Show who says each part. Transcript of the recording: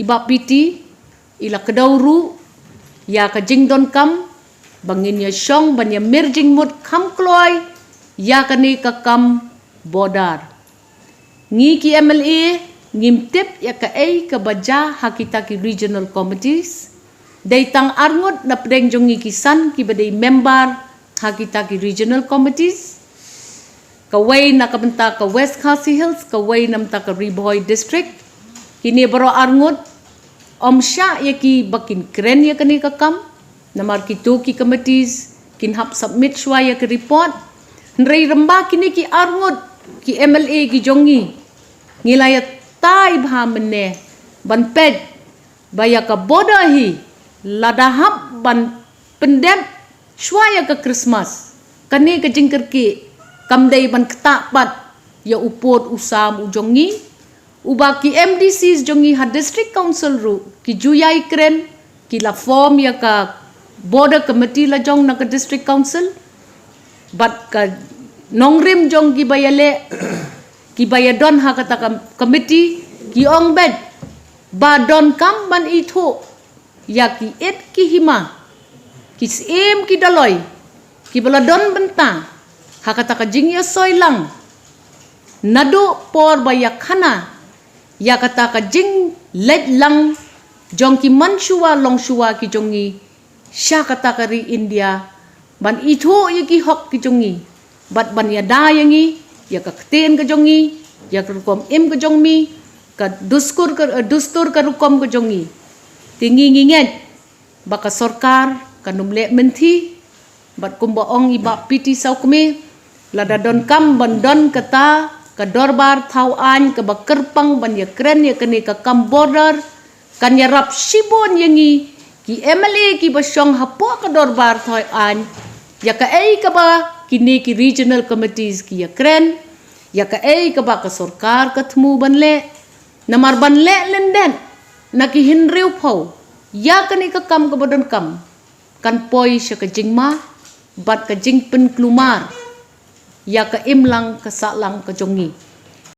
Speaker 1: iba piti ila kedauru ya ka jingdon kam bangin ya syong ban ya merjing mut kam kloy ya kani ka kam bodar ngi ki MLA ngimtip ya ka ka baja hakita ki regional committees day tang arngot na preng jongi kisan ki badai member hakita ki regional committees kaway na kabenta ka West Khasi Hills kaway namta ka Riboy district kini baro arngot omsya ya ki bakin kren ya kani ka kam namar ki tu ki committees kin hap submit shwa ya ki report nrei ramba kini ki arngot ki MLA ki jongi ngilayat tai bha menne ban ped baya ka bodahi ladahap ban pendem shwaya ka Christmas kani ka jingker ki kamdai ban ketapat ya upot usam ujongi uba ki MDCs jongi ha district council ru ki juyai kren ki la form ya ka border committee la jong na ka district council bat ka nongrim jong ki bayale ki bayadon ha kata committee ki ong bed ba don kam ban itu ya ki et ki hima ki sim ki daloy ki baladon benta ha kata ka jingya soilang nadu por bayak khana ya kata ka jing let lang jong ki manshua longshua ki jongi sya kata ka ri India ban itu ya ki hok ki jongi bat ban ya da yangi ya ka kten ka jongi ya ka rukom im ka jongmi ka dustur ka rukom ka jongi tingi nginget baka sorkar kanumle menti bat kumbaong iba piti saukme lada don kam bandon kata ka dorbar tauan ka bakerpang ban ya kren ya kene ka kam border kan ya rap shibon yangi ki MLA ki basyong hapo ka dorbar tauan ya ka ka ba kini ki regional committees ki ya kren ya ka ka ba ka sorkar ka tmu banle namar banle lenden naki hinriu pau ya kani ka kam ka bodon kam kan poi sya ka jingma bat ka jingpen klumar ya ka imlang ka salang ka jongi